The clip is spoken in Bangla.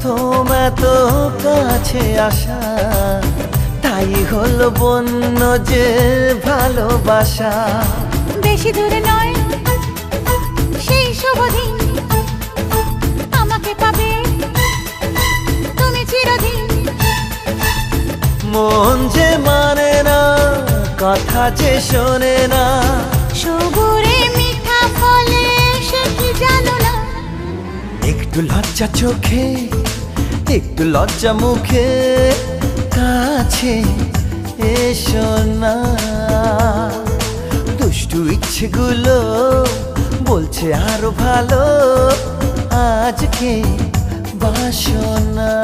প্রথম এত কাছে আসা, তাই হলো বন্য যে ভালোবাসা। বেশি দূরে নয় সেই শুভ দিন, আমাকে পাবে তুমি চিরদিন। মন যে মানে না, কথা যে শোনে না, সবুরে মিঠা ফলে সে কি জানো না। একটু লজ্জা চোখে, একটু লজ্জা মুখে, কাছে এসো না। দুষ্টু ইচ্ছেগুলো বলছে আরো ভালো, আজকে বাসনা।